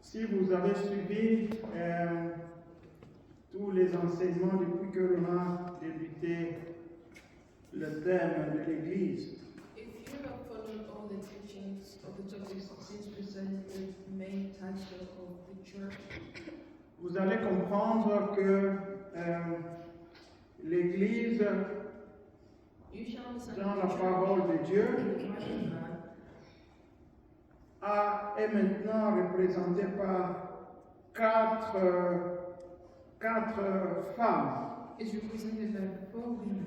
Si vous avez suivi tous les enseignements depuis que l'on a débuté le thème de l'Église, If you have followed all the teachings of the topics since we studied the main title of the church, vous allez comprendre que l'Église, you shall understand dans that la the church parole de Dieu, in the Word of God est maintenant représentée par quatre femmes. is represented by 4 women.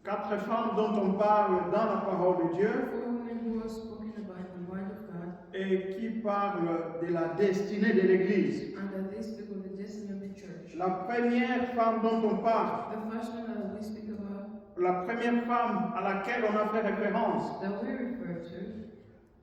Quatre femmes dont on parle dans la parole de Dieu 4 women who are spoken about in the Word of God, et qui parlent de la destinée de l'Église. and that they speak of the destiny of the church. La première femme dont on parle, The first one that we speak about, la première femme à laquelle on a fait référence, that we refer to,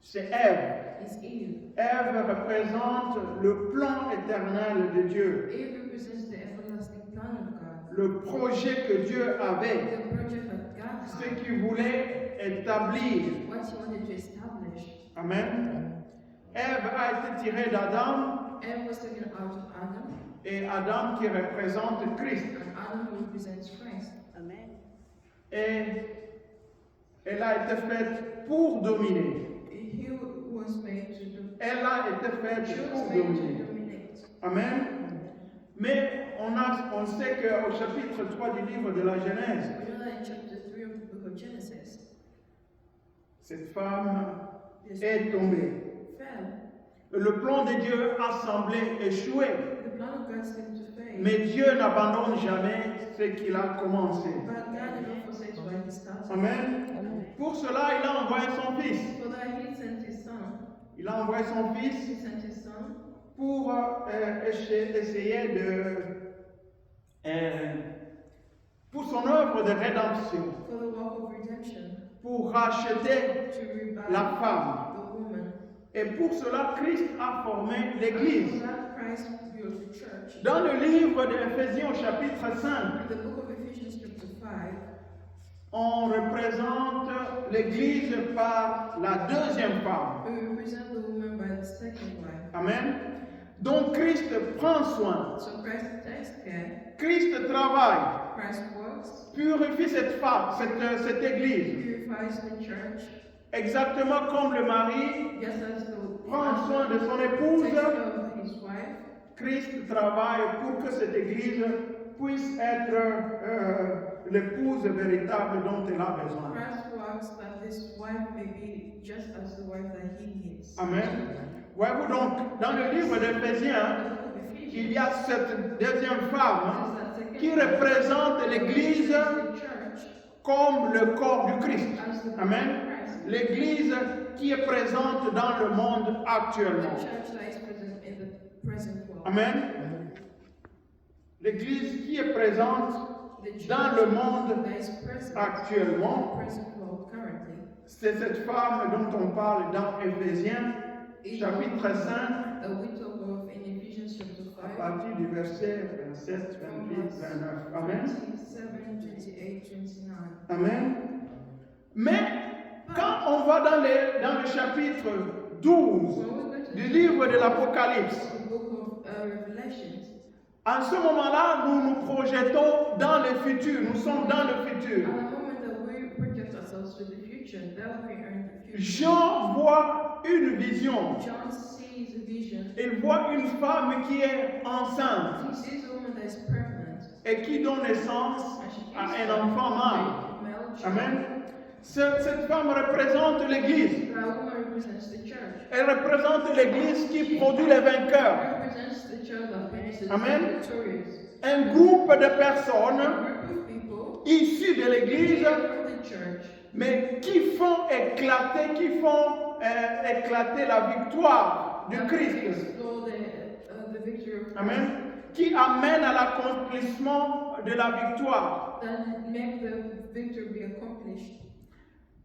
c'est Ève. is Eve. Ève représente le plan éternel de Dieu, Eve represents the everlasting plan of God, le projet que Dieu avait, the project that God ce had, qu'il voulait établir. what He wanted to establish. Amen. Ève a été tirée d'Adam Eve was taken out of Adam, et Adam qui représente Christ. and Adam represents Christ. Amen. Et elle a été faite pour dominer. He was made to do. Elle a été She faite was pour made dominer. to dominate. Amen. Mais on sait qu'au chapitre 3 du livre de la Genèse, We know that in chapter 3 of the book of Genesis, cette femme this est tombée. fell. Le plan de Dieu a semblé échouer, The plan of God seemed to fail. mais Dieu n'abandonne jamais ce qu'il a commencé. But God never forsakes what He started. Amen. Pour cela, il a envoyé son fils. For that He sent His Son. Il a envoyé son He fils sent His Son pour essayer pour son œuvre de rédemption, for the work of redemption, pour racheter to revive la femme. the woman. Et pour cela, Christ a formé And l'Église. for that Christ built the church. Dans le livre d'Éphésiens, au chapitre 5, In the book of Ephesians chapter 5, on représente l'Église par la deuxième femme. we represent the woman by the second wife. Amen. Donc Christ prend soin. So Christ takes care, Christ travaille, Christ works, purifie cette femme, cette Église. purifies the church, Exactement comme le mari just as the prend soin de son takes épouse, care of his wife. Christ travaille pour que cette Église puisse être l'épouse véritable dont elle a besoin. Christ works that this wife may be just as the wife that he needs. Amen. Voyez-vous donc, dans le livre d'Éphésiens, In the book of il Ephesians, y a cette deuxième femme there's that second qui wife représente l'Église the church comme le corps du Christ. as the body Amen. of Christ. L'Église qui est présente dans le monde The actuellement. church that is present in the present world. Amen. L'Église qui est présente The church dans le monde that is present in actuellement, the present world currently c'est cette femme dont on parle dans Éphésiens, is chapitre 5, that we talk of in Ephesians chapter à 5, partir du verset 27, 28, 29. Amen. 27, 28, 29. Amen. Mais quand on va dans le chapitre 12 When we go to du livre de l'Apocalypse, the book of Revelations, en ce moment-là, nous nous projetons dans le futur. Nous sommes dans le at futur. the moment that we project ourselves to the future, that we are in the future. Jean voit une vision. John sees a vision. Il voit une femme qui est enceinte He sees a woman that is pregnant. et qui donne naissance And she gives à un birth enfant to mâle. a male child. Amen. Cette femme représente l'Église. That woman represents the church. Elle représente l'Église qui produit les vainqueurs. Represents the church that produces Amen. the victorious. Un groupe de A personnes group of people issues de l'Église, from the church mais qui font éclater la victoire du that Christ. extol the victory of Christ. Amen. Qui amène à l'accomplissement de la victoire. That make the victory be accomplished.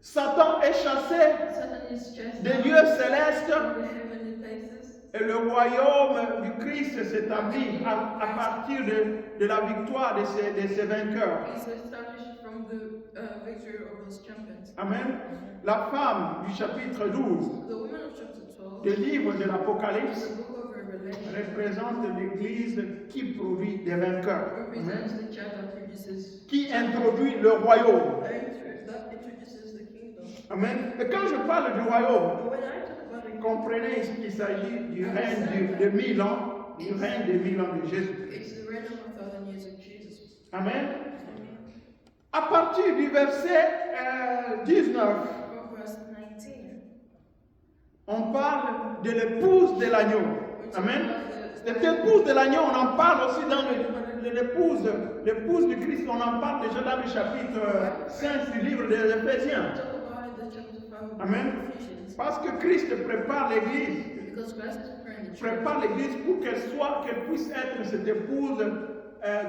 Satan est chassé Satan is chased des out lieux célestes from the heavenly places. et le royaume du Christ s'établit à partir de la victoire de ces vainqueurs. Is established from the victory of those champions. Amen. La femme du chapitre 12 The woman of chapter 12, du livre de l'Apocalypse the book of Revelation, représente l'Église qui produit des vainqueurs, represents the church that produces, qui introduit le royaume. that introduces the kingdom. Amen. Et quand je parle du royaume, But when I talk about the kingdom, comprenez ici qu'il s'agit du règne de 1000 ans, du règne de 1000 ans de Jésus. it's the reign of 1,000 years of Jesus. Amen. Amen. À partir du verset 19, From verse 19, on parle de l'épouse de l'agneau. Amen. Cette épouse de l'agneau, on en parle aussi dans l'épouse du Christ, on en parle déjà dans le chapitre 5 du livre des Éphésiens. talk about it in the chapter 5 of Amen. Ephesians. Parce que Christ prépare l'Église, Because Christ is preparing the church. prépare l'Église pour qu'elle puisse être cette épouse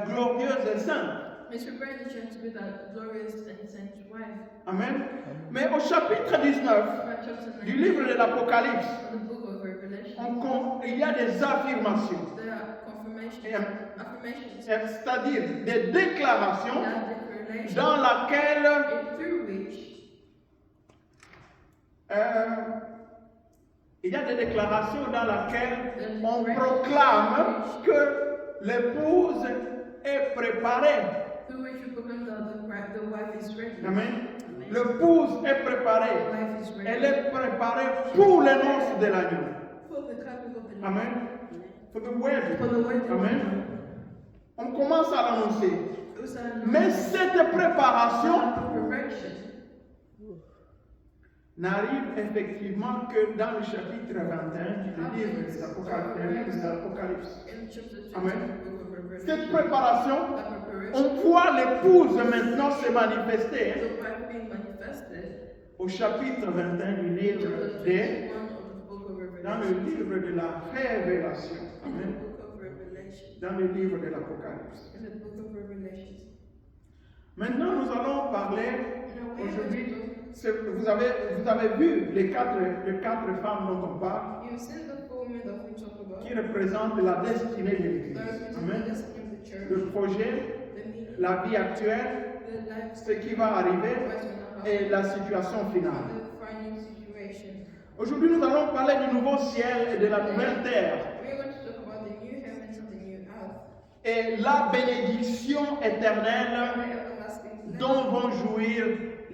glorieuse et sainte. He's preparing the church to be that glorious and saint wife. Amen. Mais au chapitre 19 By chapter du 19 livre de l'Apocalypse, of the book of Revelation, il y a des affirmations, there are confirmations, affirmations, c'est-à-dire des déclarations that declaration, dans laquelle and through which il y a des déclarations dans lesquelles on proclame que l'épouse est préparée. through which we proclaim that the wife is ready. Amen. L'épouse est The préparée. wife is ready. Elle est préparée pour les noces de l'agneau. For the coming of the Amen. For the wedding. For the wedding. Amen. On commence à l'annoncer. Those are Mais cette préparation preparation n'arrive effectivement que dans le chapitre 21 du livre de l'Apocalypse. in chapter 2 Amen. of the book of Revelation. Cette préparation, That preparation, on voit l'épouse maintenant se manifester the wife being manifested, au chapitre 21 du livre chapter de 21 of the book of dans le Revelation. livre de la révélation. In the Amen. book of Revelation. Dans le livre de l'Apocalypse. In the book of Revelation. Maintenant, nous allons parler Now we are aujourd'hui. going to Vous avez vu les quatre femmes dont on parle, You've seen the four women that we talk about. qui représentent la destinée de l'Église. That represent the Amen. destiny of the church, Le projet, the meaning, la vie actuelle, the life, ce qui va arriver what's gonna et happen, la situation finale. and the final situation. Aujourd'hui, nous allons parler du nouveau ciel et de la nouvelle terre We're going to talk about the new heavens and the new earth, et la bénédiction éternelle and the everlasting dont vont jouir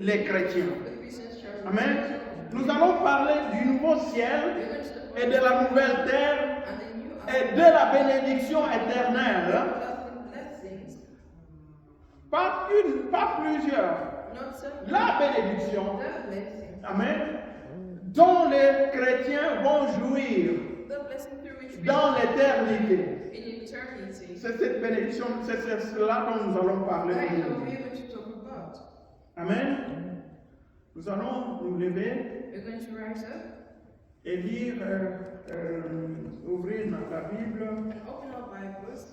les chrétiens. the Christians shall Amen. receive. Nous allons parler du nouveau ciel We're going to talk et about de la nouvelle terre and the new et earth, de la bénédiction éternelle. everlasting blessings, Pas plusieurs. not some, La bénédiction, the blessing, amen, dont les chrétiens vont jouir the blessing through which we dans l'éternité. in eternity. C'est cette bénédiction, c'est cela dont nous allons parler That is what aujourd'hui. we're going to talk about. Amen. Nous allons nous lever We're going to rise up et lire, ouvrir la Bible. and open our Bibles.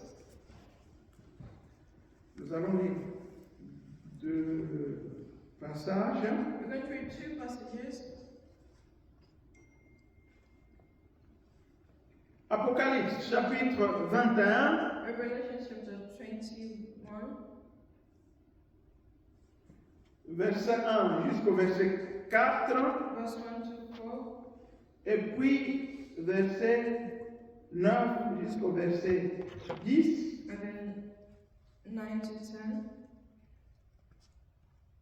Nous allons lire deux passages. We're going to read two passages. Apocalypse chapitre 21, Revelation chapter 21, verset 1 jusqu'au verset 4, verse 1 to 4, et puis verset 9 jusqu'au verset 10, and then 9 to 10,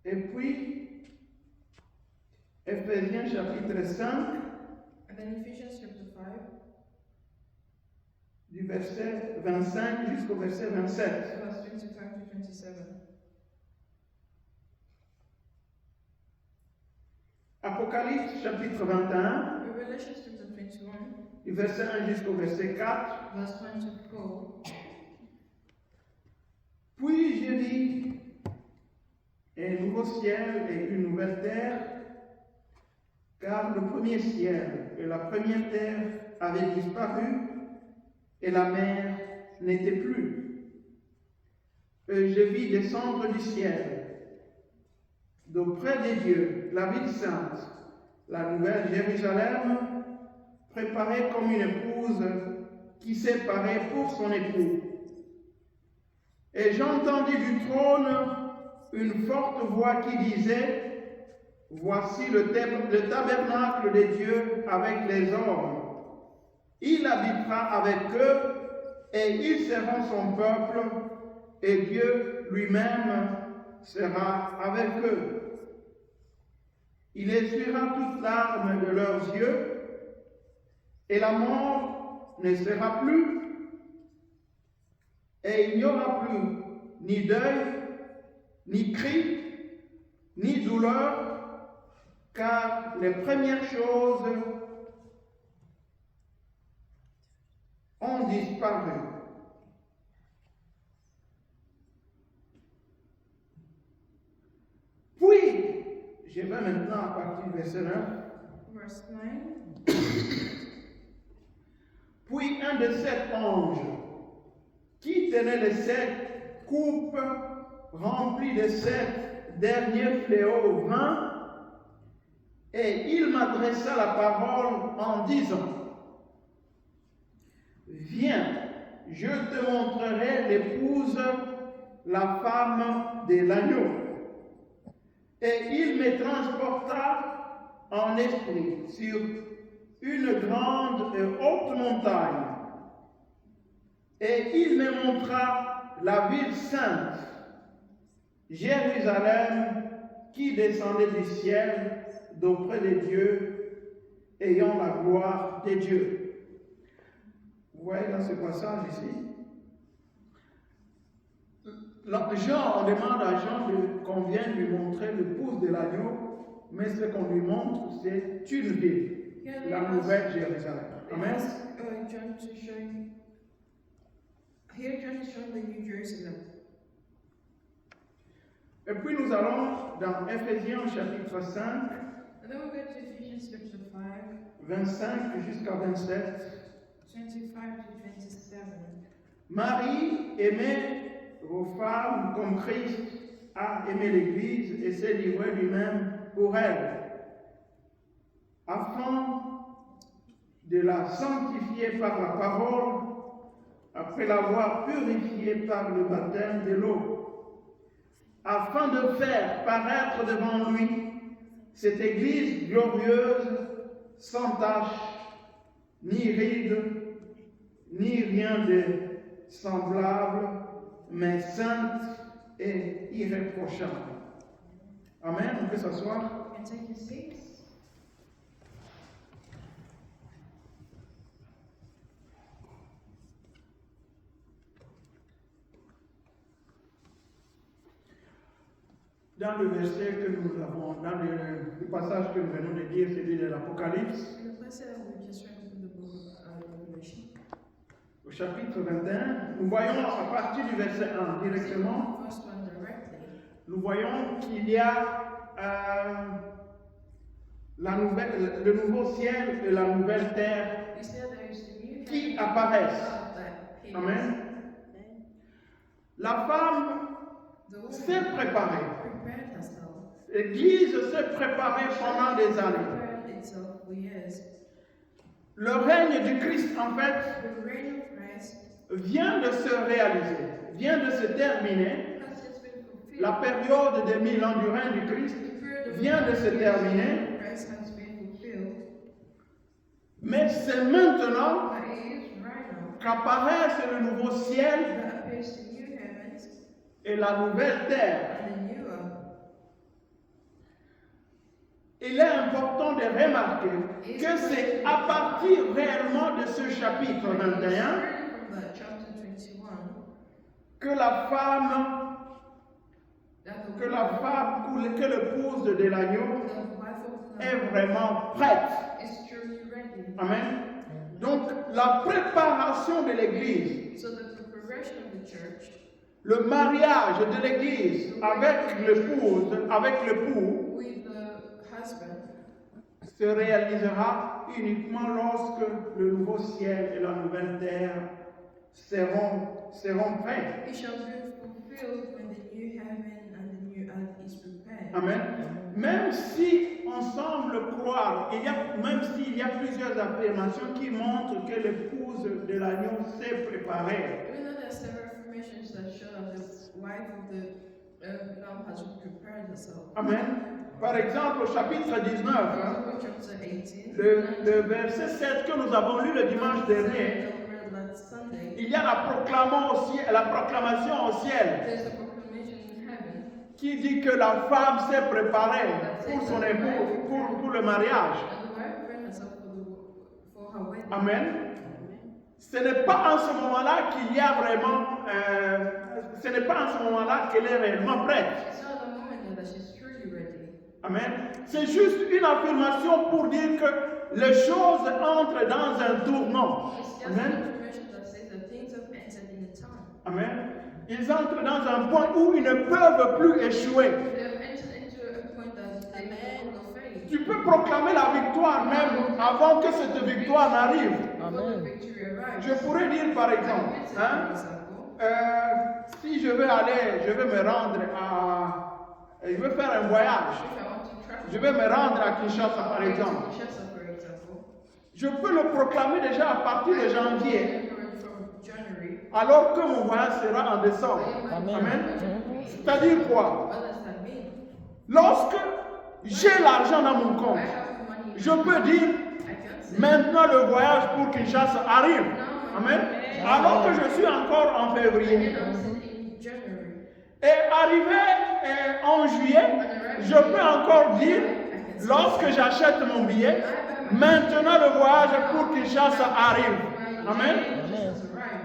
et puis Ephésiens chapitre 5, and then Ephesians chapter 5, du verset 25 jusqu'au verset 27. verse 25 to 27. Apocalypse chapitre 21, Revelation chapter 21, du verset 1 jusqu'au verset 4. verse 1 to 4. Puis je vis un nouveau ciel et une nouvelle terre, car le premier ciel et la première terre avaient disparu et la mer n'était plus. Et je vis descendre du ciel, d'auprès de Dieu, la ville sainte, la nouvelle Jérusalem, préparée comme une épouse qui s'est parée pour son époux. Et j'entendis du trône une forte voix qui disait, voici le tabernacle de Dieu avec les hommes. Il habitera avec eux et ils seront son peuple et Dieu lui-même sera avec eux. Il essuiera toute larme de leurs yeux et la mort ne sera plus et il n'y aura plus ni deuil, ni cri, ni douleur, car les premières choses ont disparu. Puis, je vais maintenant à partir du verset 9. Verse 9. Puis un de sept anges qui tenait les sept coupes remplies de sept derniers fléaux au vin, et il m'adressa la parole en disant: Viens, je te montrerai l'épouse, la femme de l'agneau. Et il me transporta en esprit sur une grande et haute montagne. Et il me montra la ville sainte, Jérusalem, qui descendait du ciel d'auprès de Dieu, ayant la gloire de Dieu. Vous voyez dans ce passage ici, Jean, on demande à Jean qu'on vienne lui montrer l'épouse de l'agneau, mais ce qu'on lui montre, c'est une ville, la nouvelle Jérusalem. Amen. John to show you. Here John is showing the New Jerusalem. Et puis nous allons dans Éphésiens chapitre 5, And then we'll go to Ephesians chapter 5, 25 jusqu'à 27. 25 to 27. Marie, aimez vos femmes comme Christ a aimé l'Église et s'est livré lui-même pour elle, afin de la sanctifier par la parole, après l'avoir purifiée par le baptême de l'eau, afin de faire paraître devant lui cette Église glorieuse, sans tache, ni ride, ni rien de semblable, mais sainte et irréprochable. Amen. On peut s'asseoir. You can take your seats. Dans le verset que nous avons, dans le passage que nous venons de dire, celui de l'Apocalypse, In the passage we just read from the book of Revelation, au chapitre 21, nous voyons à partir du verset 1 directement, the first one directly, nous voyons qu'il y a le nouveau ciel et la nouvelle terre we said there is the new qui heaven apparaissent. that appears. Amen. La femme The woman s'est préparée. prepared herself. L'Église s'est préparée pendant des années. Prepared itself for years. Le règne du Christ, en fait, The reign of Christ vient de se réaliser, vient de se terminer. has just been fulfilled. La période des 1000 ans du règne du Christ The period of vient de se terminer, Christ has been fulfilled. mais c'est maintenant But it is right now qu'apparaissent le nouveau ciel that appears the new heavens et la nouvelle terre. and the new earth. Il est important de remarquer que c'est à partir réellement de ce chapitre 21 Starting from the chapter 21, que la femme, that que l'épouse de l'agneau the wife of est the vraiment prête. is truly ready. Amen. Donc la préparation de l'Église, So the preparation of the church, le mariage de l'Église avec l'épouse, avec l'époux, with the husband, se réalisera uniquement lorsque le nouveau ciel et la nouvelle terre seront prêts. it shall be fulfilled when the new heaven and the new earth is prepared. Amen. Même si on semble croire, même s'il y a plusieurs affirmations qui montrent que l'épouse de l'agneau s'est préparée, Even though there are several affirmations that show that the wife of the Lamb has prepared herself. amen, Par exemple, au chapitre 19, hein, Example, chapter 18. le verset 7 que nous avons lu le dimanche dernier, that we read last Sunday. il y a la proclamation au ciel There's a proclamation in heaven qui dit que la femme s'est préparée pour son époux, pour le mariage. and the wife prepared herself for her wedding. Amen. Ce n'est pas en ce moment-là qu'il y a vraiment, ce n'est pas en ce moment-là qu'elle est réellement prête. It's not the moment that she's truly ready. Amen. C'est juste une affirmation pour dire que les choses entrent dans un tournant. It's just Amen. an affirmation that says that things have entered in a time. Amen. Ils entrent dans un point où ils ne peuvent plus échouer. They have entered into a point that they may no longer fail. Tu peux proclamer la victoire même avant que cette victoire n'arrive. Before the victory arrives. Je pourrais dire par exemple, For hein, example, si je vais me rendre je vais faire un voyage. if I want to travel, Je vais me rendre à Kinshasa par exemple. Kinshasa, for example, Je peux le proclamer déjà à partir de janvier, from January, alors que mon voyage sera en décembre. Amen. C'est-à-dire quoi? what does that mean? Lorsque j'ai l'argent dans mon I compte, have money. je peux dire I can say maintenant le voyage pour Kinshasa arrive. Amen. Alors que je suis encore en février. in January. Et arrivé en juillet, je peux encore dire, lorsque j'achète mon billet, maintenant le voyage pour Kinshasa arrive. Amen.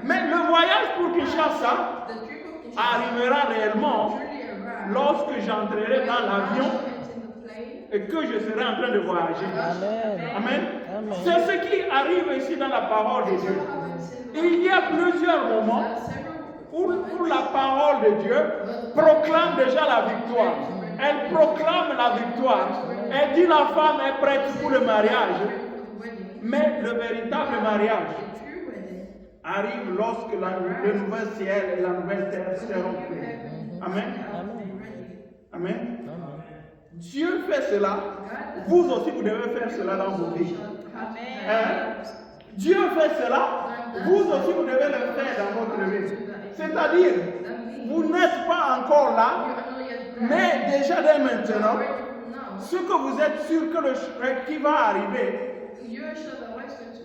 Mais le voyage pour Kinshasa The trip of Kinshasa arrivera réellement truly arrived lorsque j'entrerai dans l'avion in the plane. et que je serai en train de voyager. Amen. Amen. Amen. C'est ce qui arrive ici dans la parole de Dieu. Several Il y a plusieurs moments où la parole de Dieu proclame déjà la victoire. Elle proclame la victoire. Elle dit la femme est prête pour le mariage. Mais le véritable mariage arrive lorsque le nouvel ciel et la nouvelle terre seront créés. Amen. Amen. Dieu fait cela. Vous aussi, vous devez faire cela dans vos vies. Hein? Dieu fait cela. Vous aussi, vous devez le faire dans votre vie. C'est-à-dire, vous n'êtes pas encore là, mais déjà dès maintenant, ce que vous êtes sûr que qui va arriver,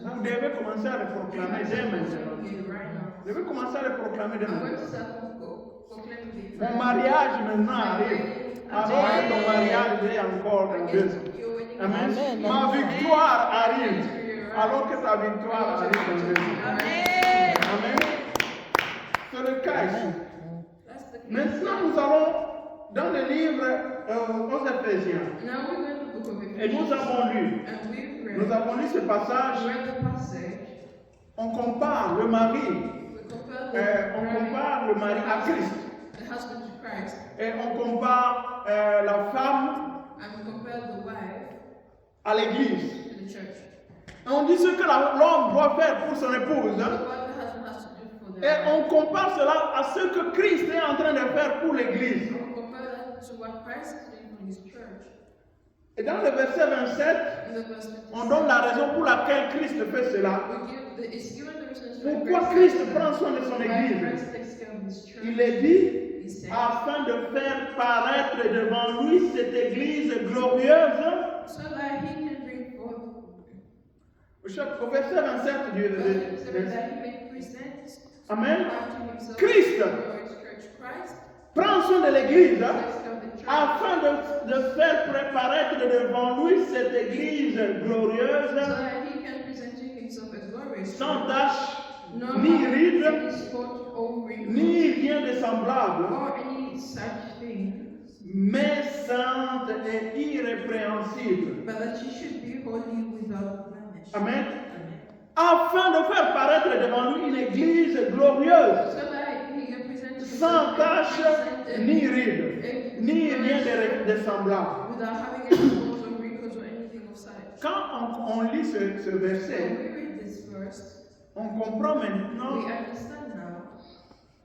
vous devez commencer à le proclamer dès maintenant. Vous devez commencer à le proclamer dès maintenant. Mon mariage maintenant arrive. Avant que ton mariage ait encore dans 2 ans. Amen. Ma victoire arrive. Alors que ta victoire arrive dans 2 ans. Amen. C'est le cas ici. Maintenant, nous allons dans le livre aux Éphésiens. Et nous avons lu. Nous avons lu ce passage. On compare le mari. On compare le mari à Christ. The husband to Christ, Et on compare la femme and we compare the wife à l'église. to the church. Et on dit ce que l'homme doit faire pour son épouse. So Hein? what the husband has to do for Et their on compare cela à ce que Christ est en train de faire pour l'église. wife. We compare that to what Christ is doing for his church. Et dans le verset 27, In the verse 27, on donne la raison pour laquelle Christ fait cela. it's given the reasons Pourquoi Christ prend soin de son why église? Christ takes care of his church. Il est dit, He said, afin de faire paraître devant lui cette église glorieuse. so that he can bring forth, Au verset 27 du so that he may present Amen. unto himself Christ. for his church. Christ Prend soin de l'église hein, takes care of the church. afin de faire préparaître devant lui cette église glorieuse, So that he can present to himself a glorious sans church. tache, No ni ride, any spot or wrinkle, ni rien de semblable, or any such thing, mais sainte et irrépréhensible. but that she should be holy without blemish. Amen. Afin de faire paraître devant lui une église glorieuse, So that he can present to sans himself tache, ni ride, ni rien de semblable. without having any spots or wrinkles or anything of such. Quand on lit ce When verset, we read this verse, on comprend we maintenant understand now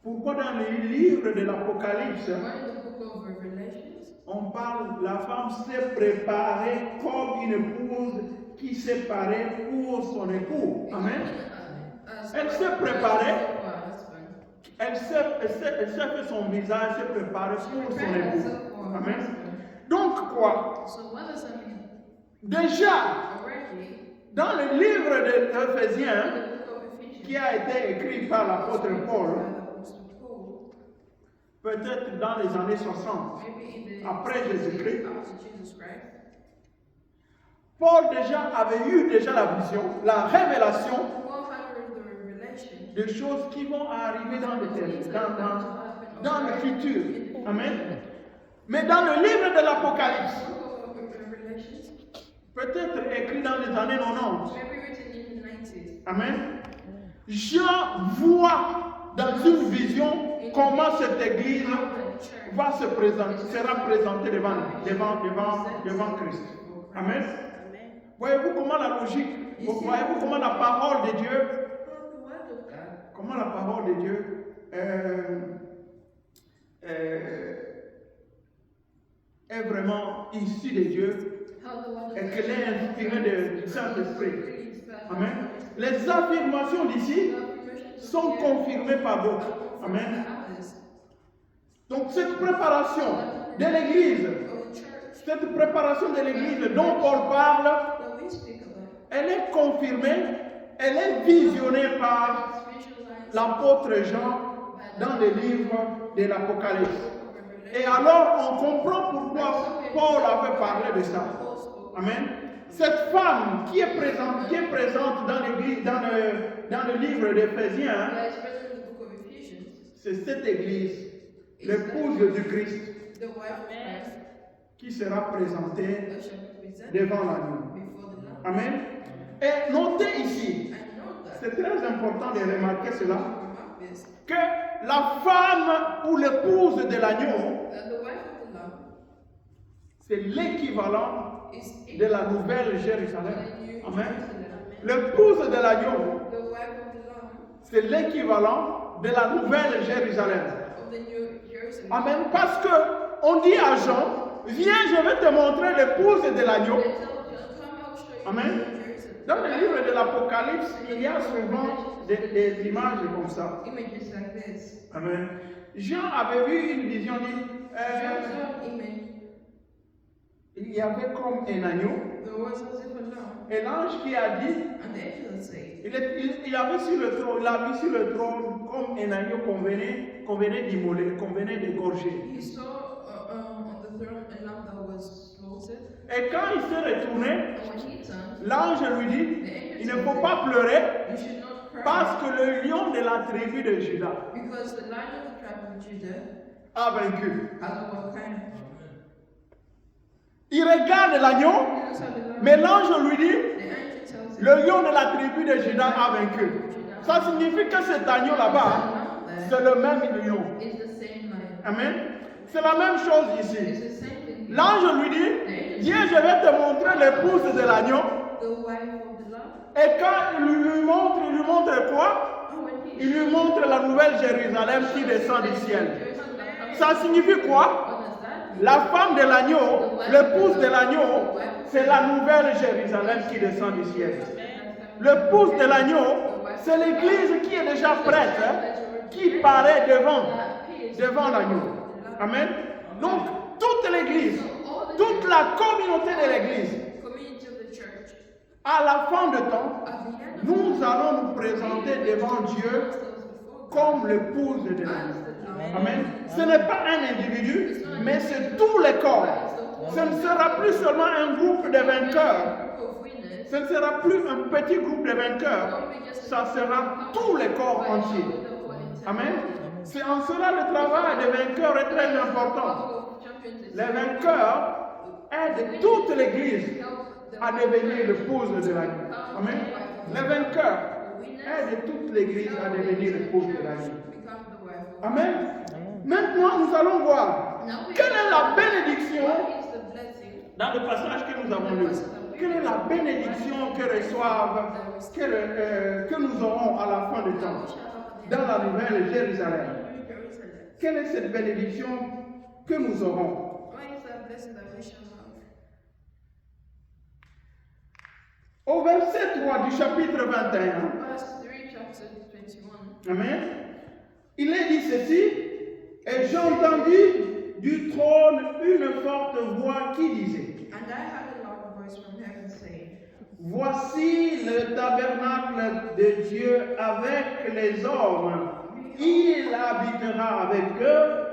pourquoi dans le livre de l'Apocalypse, why in the book of Revelations, on parle, la femme s'est préparée comme une épouse qui s'est parée pour son époux. Amen. Elle s'est préparée. Elle s'est fait son visage, s'est préparée pour son époux. Amen. Donc quoi? So what does that mean? Déjà, Already, dans le livre d'Éphésiens, in the book of Ephesians, qui a été écrit par l'apôtre Paul, by the Apostle Paul, peut-être dans les années 60, maybe in the après Jésus-Christ, after Jesus Christ, Paul déjà avait eu déjà la vision, la révélation Paul had the revelation des choses qui vont arriver dans le, things that are about to happen dans le already futur. in the Amen. Mais dans le livre de l'Apocalypse, book of Revelations, peut-être écrit dans les années 90, maybe written in the 90s. Amen, Jean voit dans une vision comment cette église How the church va se présenter, sera présentée devant Christ. Amen. Voyez-vous comment la logique, voyez-vous comment la parole de Dieu, the word of God comment la parole de Dieu est vraiment issue de Dieu how the word of et qu'elle est inspirée du Saint-Esprit. is that Amen. Les affirmations d'ici sont confirmées par d'autres. Amen. Donc cette préparation de l'Église, cette préparation de l'Église dont Paul parle, elle est confirmée, elle est visionnée par l'apôtre Jean dans le livre de l'Apocalypse. Et alors on comprend pourquoi Paul avait parlé de ça. Amen. Cette femme qui est présente dans l'église, dans le livre d'Éphésiens, c'est cette église, l'épouse du Christ, qui sera présentée devant l'agneau. Amen. Et notez ici, c'est très important de remarquer cela, que la femme ou l'épouse de l'agneau, c'est l'équivalent de la nouvelle Jérusalem. Amen. L'épouse de l'agneau, c'est l'équivalent de la nouvelle Jérusalem. Amen. Parce que on dit à Jean, viens, je vais te montrer l'épouse de l'agneau. Amen. Dans le livre de l'Apocalypse, il y a souvent des images comme ça. Amen. Jean avait vu une vision, il y avait comme un agneau. Et l'ange qui a dit, il avait sur le trône, il a vu sur le trône comme un agneau qu'on venait d'immoler, qu'on venait d'égorger. Et quand il s'est retourné, l'ange lui dit, il ne faut pas pleurer parce que le lion de la tribu de Juda a vaincu. Il regarde l'agneau, mais l'ange lui dit, le lion de la tribu de Juda a vaincu. Ça signifie que cet agneau là-bas, c'est le même lion. Amen. C'est la même chose ici. L'ange lui dit, viens, je vais te montrer l'épouse de l'agneau. Et quand il lui montre quoi? Il lui montre la nouvelle Jérusalem qui descend du ciel. Ça signifie quoi? La femme de l'agneau, l'épouse de l'agneau, c'est la nouvelle Jérusalem qui descend du ciel. L'épouse de l'agneau, c'est l'église qui est déjà prête, qui paraît devant l'agneau. Amen. Donc, toute l'église, toute la communauté de l'église, à la fin de temps, nous allons nous présenter devant Dieu comme l'épouse de l'agneau. Amen. Ce n'est pas un individu, mais c'est tout le corps. Ce ne sera plus seulement un groupe de vainqueurs. Ce ne sera plus un petit groupe de vainqueurs. Ça sera tout le corps entier. Amen. C'est en cela le travail des vainqueurs est très important. Les vainqueurs aident toute l'église à devenir l'épouse de l'agneau. Amen. Les vainqueurs aident toute l'église à devenir l'épouse de l'agneau. Amen. Maintenant, nous allons voir quelle est la bénédiction dans le passage que nous avons lu. Quelle est la bénédiction que reçoivent, que nous aurons à la fin du temps dans la nouvelle Jérusalem. Quelle est cette bénédiction que nous aurons? Au verset 3 du chapitre 21, Amen. Il est dit ceci, et j'entendis du trône une forte voix qui disait, And I heard a loud voice from heaven saying, voici le tabernacle de Dieu avec les hommes. Il habitera avec eux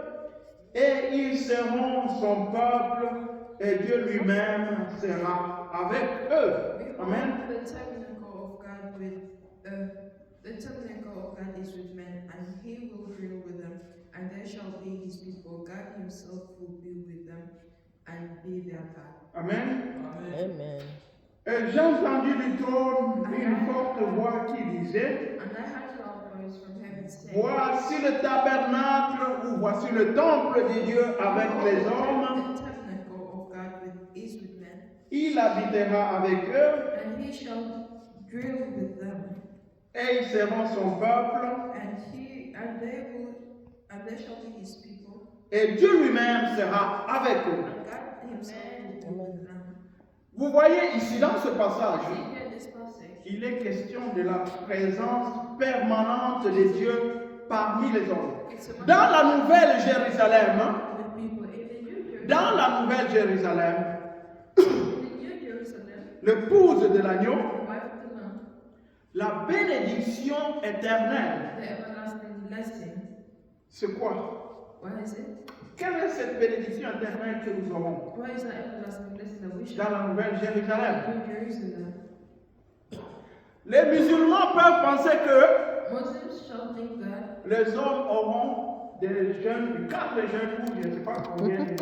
et ils seront son peuple et Dieu lui-même sera avec eux. Amen. The tabernacle of God is with men, and he will dwell with them, and they shall be his people. God himself will be with them and be their God. Amen. Amen. Et j'ai entendu du trône une forte voix qui disait, And I heard a loud voice from heaven saying, voici le tabernacle ou voici le temple de Dieu avec les hommes. The tabernacle of God is with men, Il habitera avec eux and he shall dwell with them, et ils seront son peuple and they shall be his people. et Dieu lui-même sera avec eux. And God himself will be with them. Vous voyez ici dans ce passage, See here this passage. il est question de la présence permanente de Dieu parmi les hommes. It's about Dans la nouvelle Jérusalem, the people in the New Jerusalem. dans la nouvelle Jérusalem, In the New Jerusalem, l'épouse de l'agneau, the wife of the Lamb, la bénédiction éternelle, the everlasting blessing. c'est quoi? What is it? Quelle est cette bénédiction éternelle que nous aurons What is that everlasting blessing that we dans shall la nouvelle Jérusalem? have in Jerusalem? Les musulmans peuvent penser que Muslims shall think that les hommes auront des jeunes, 4 jeunes ou je ne sais pas combien de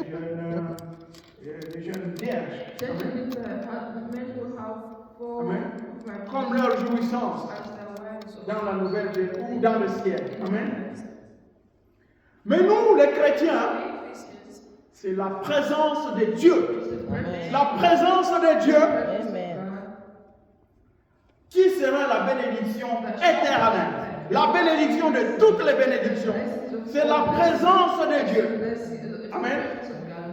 jeunes vierges. they shall think that men will have four Amen. wives Comme leur jouissance as their wives or dans la nouvelle Jérusalem ou dans le ciel. in Amen. heaven. Mais nous, les chrétiens, We Christians, c'est la présence de Dieu. it's the presence La présence de Dieu of Amen. God. qui sera la bénédiction éternelle. La bénédiction de toutes les bénédictions. C'est la présence de Dieu. Amen.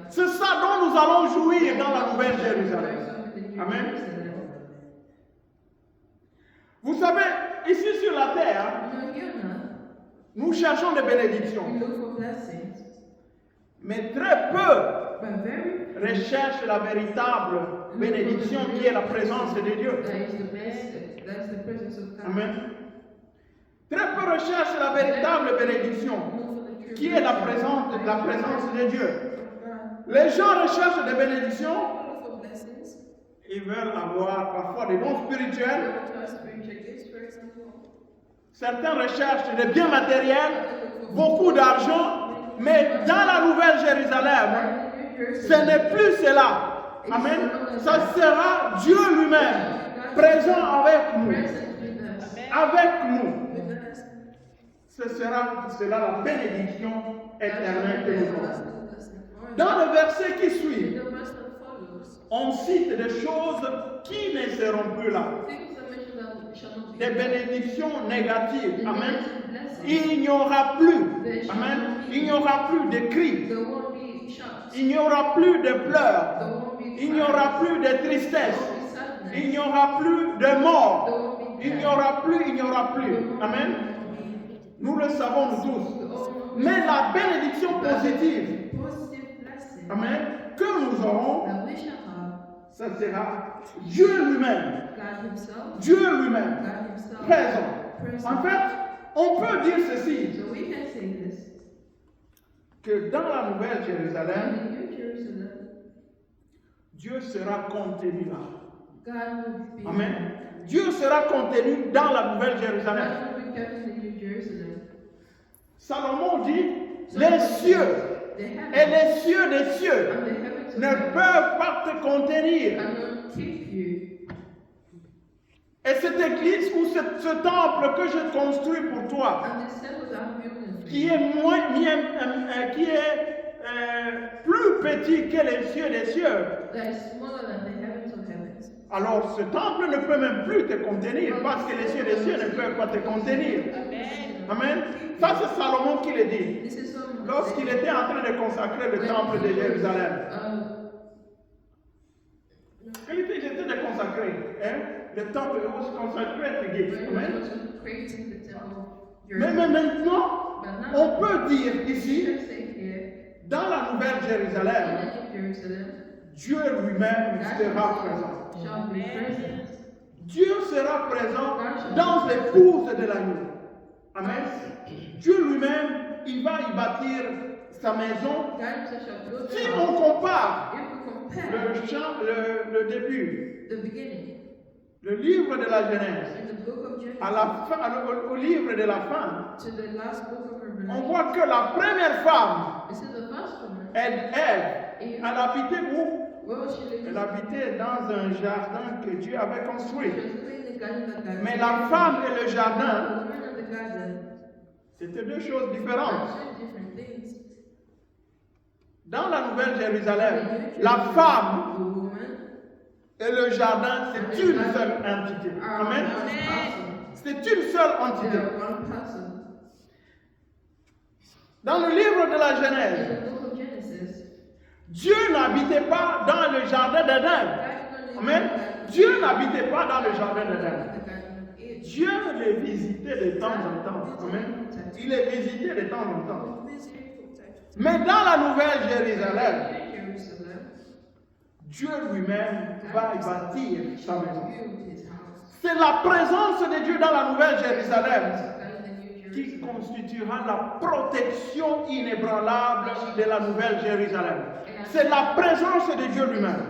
C'est ça dont nous allons jouir dans la nouvelle Jérusalem. Amen. Vous savez, ici sur la terre, nous cherchons des bénédictions. Mais très peu recherchent la véritable bénédiction qui est la présence de Dieu. Amen. Très peu recherchent la véritable bénédiction qui est la présence de Dieu. Les gens recherchent des bénédictions, ils veulent avoir parfois des dons spirituels. Certains recherchent des biens matériels, beaucoup d'argent, mais dans la nouvelle Jérusalem, ce n'est plus cela. Amen. Ça sera Dieu lui-même présent avec nous. Avec nous. Ce sera cela la bénédiction éternelle que nous avons. Dans le verset qui suit, on cite des choses qui ne seront plus là. Des bénédictions négatives. Amen. Il n'y aura plus. Amen. Il n'y aura plus de cris. Il n'y aura plus de pleurs. Il n'y aura plus de tristesse. Il n'y aura plus de mort. Il n'y aura plus, il n'y aura plus. Amen. Nous le savons nous tous. Mais la bénédiction positive, amen, que nous aurons, ça sera Dieu lui-même. Dieu lui-même présent. En fait, on peut dire ceci, que dans la nouvelle Jérusalem, Dieu sera contenu là. Amen. Dieu sera contenu dans la nouvelle Jérusalem. Salomon dit, les cieux et les cieux des cieux ne peuvent pas te contenir. Et cette église ou ce temple que je construis pour toi, qui est plus petit que les cieux des cieux, alors ce temple ne peut même plus te contenir parce que les cieux des cieux ne peuvent pas te contenir. Amen. Ça c'est Salomon qui le dit lorsqu'il était en train de consacrer le temple de Jérusalem. Il était de consacrer le temple, il se consacrait l'église. Amen. Mais maintenant, on peut dire ici, Dans la Nouvelle Jérusalem, in New Jerusalem Dieu lui-même sera présent. shall be present. Dieu sera présent dans l'épouse de l'agneau. Amen. Dieu lui-même, il va y bâtir sa maison. God himself shall build Si their on house. compare If we compare le début, the beginning le livre de la Genèse, in the book of Genesis à la fin, au livre de la fin, to the last book of on Revelation, voit que la première femme, this is the first woman. elle habitait où? Where was she living? Elle habitait dans un jardin que Dieu avait She construit. was living in the garden that God Mais la femme et le The jardin, woman and the garden c'était deux choses différentes. are two different things. Dans la Nouvelle Jérusalem, The la femme the woman et le jardin, c'est une seule entité. are Amen. one person. C'est une seule They entité. are one person. Dans le livre de la In Genèse, the book of Genesis, Dieu n'habitait pas dans le jardin d'Éden. Amen. Dieu n'habitait pas dans le jardin d'Éden. Dieu les visitait de temps en temps. Amen. Il les visitait de temps en temps. Mais dans la Nouvelle Jérusalem, Dieu lui-même va y bâtir sa maison. C'est la présence de Dieu dans la Nouvelle Jérusalem qui constituera la protection inébranlable de la Nouvelle Jérusalem. C'est la présence de Dieu lui-même.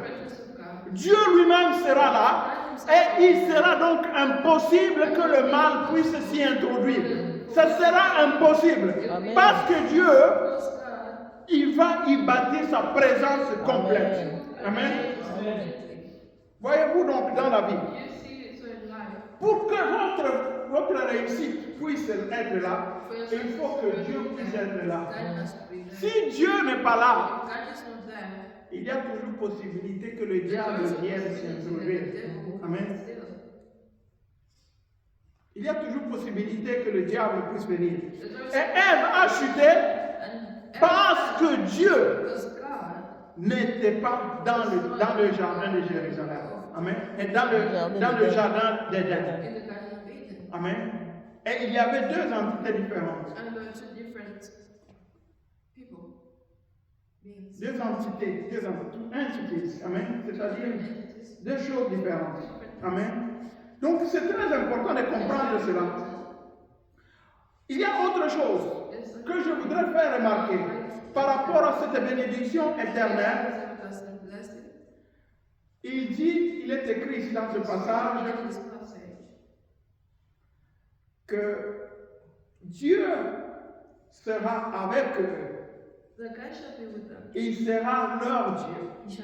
Dieu lui-même sera là et il sera donc impossible que le mal puisse s'y introduire. Ce sera impossible parce que Dieu, il va y bâtir sa présence complète. Amen. Voyez-vous donc dans la vie, pour que votre réussite puisse être là, il faut que Dieu puisse être là. Si Dieu n'est pas là, il y a toujours possibilité que le diable vienne s'introduire. Amen. Il y a toujours possibilité que le diable puisse venir. Et Ève a chuté parce que Dieu n'était pas dans le jardin de Jérusalem. Amen. Et dans le jardin d'Éden. Amen. Et il y avait deux entités différentes. Deux entités. Amen. C'est-à-dire deux choses différentes. Amen. Donc c'est très important de comprendre cela. Il y a autre chose que je voudrais faire remarquer par rapport à cette bénédiction éternelle. Il est écrit ici dans ce passage que Dieu sera avec eux. Il sera leur Dieu.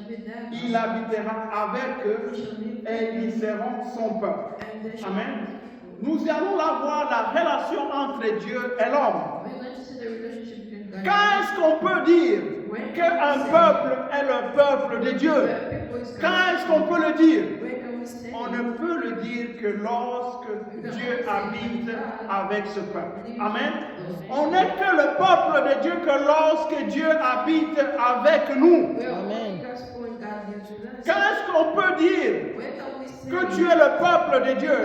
Il habitera avec eux et ils seront son peuple. Amen. Nous allons là voir la relation entre Dieu et l'homme. Quand est-ce qu'on peut dire qu'un peuple est le peuple de Dieu? Quand est-ce qu'on peut le dire? On ne peut le dire que lorsque Dieu habite avec ce peuple. Amen. On n'est que le peuple de Dieu que lorsque Dieu habite avec nous. Amen. Quand est-ce qu'on peut dire que tu es le peuple de Dieu?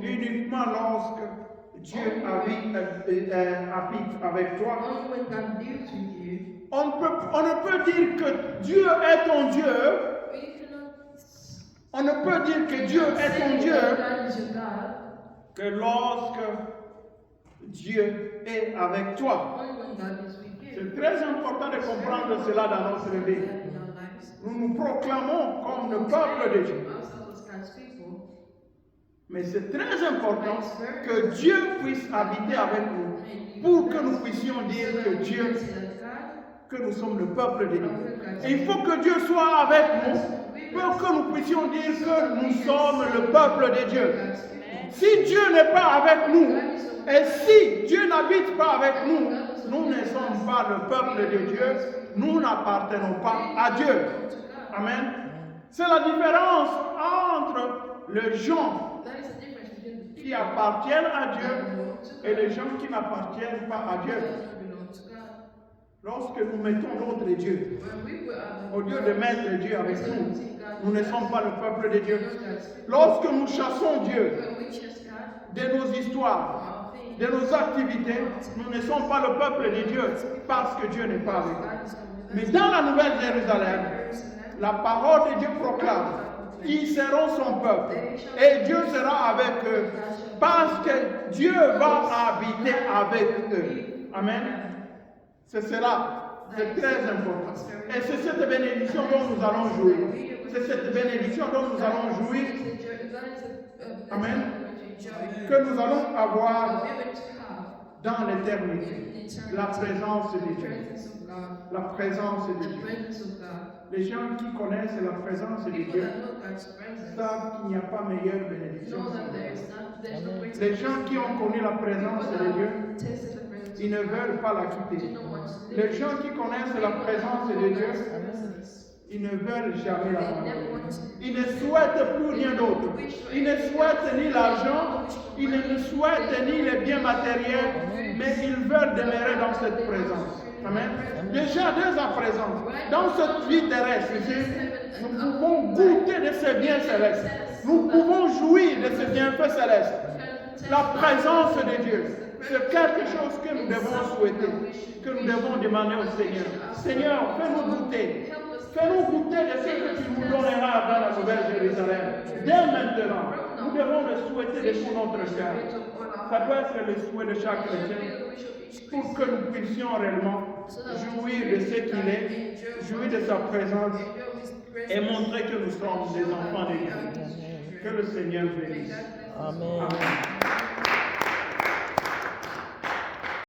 Uniquement lorsque Dieu habite avec toi. On ne peut dire que Dieu est ton Dieu. On ne peut dire que Dieu est ton Dieu que lorsque Dieu est avec toi. C'est très important de comprendre cela dans notre vie. Nous nous proclamons comme le peuple de Dieu. Mais c'est très important que Dieu puisse habiter avec nous pour que nous puissions dire que nous sommes le peuple de Dieu. Et il faut que Dieu soit avec nous pour que nous puissions dire que nous sommes le peuple de Dieu. Si Dieu n'est pas avec nous, et si Dieu n'habite pas avec nous, nous ne sommes pas le peuple de Dieu, nous n'appartenons pas à Dieu. Amen. C'est la différence entre les gens qui appartiennent à Dieu et les gens qui n'appartiennent pas à Dieu. Lorsque nous mettons notre Dieu, au lieu de mettre Dieu avec nous, nous ne sommes pas le peuple de Dieu. Lorsque nous chassons Dieu de nos histoires, histoires, de nos activités, nous ne sommes pas le peuple de Dieu parce que Dieu n'est pas avec nous. Mais dans la Nouvelle Jérusalem, la parole de Dieu proclame, ils seront son peuple et Dieu sera avec eux parce que Dieu va habiter avec eux. Amen. C'est cela, c'est très important. Et c'est cette bénédiction dont nous allons jouir. C'est cette bénédiction dont nous allons jouir. Amen. Que nous allons avoir dans l'éternité. La présence de Dieu. La présence de Dieu. Les gens qui connaissent la présence de Dieu savent qu'il n'y a pas meilleure bénédiction. Les gens qui ont connu la présence de Dieu, ils ne veulent pas la quitter. Les gens qui connaissent la présence de Dieu, ils ne veulent jamais l'abandonner. Ils ne souhaitent plus rien d'autre. Ils ne souhaitent ni l'argent, ils ne souhaitent ni les biens matériels, mais ils veulent demeurer dans cette présence. Amen. Déjà, dès à présent, dans cette vie terrestre, nous pouvons goûter de ces biens célestes. Nous pouvons jouir de ces bienfaits célestes. La présence de Dieu, c'est quelque chose que nous devons souhaiter, que nous devons demander au Seigneur. Seigneur, fais-nous goûter. Fais-nous goûter de ce que tu nous donneras dans la Nouvelle Jérusalem. Dès maintenant, nous devons le souhaiter de tout notre cœur. Ça doit être le souhait de chaque chrétien pour que nous puissions réellement jouir de ce qu'il est, jouir de sa présence et montrer que nous sommes des enfants de Dieu. Que le Seigneur bénisse. Amen. Amen.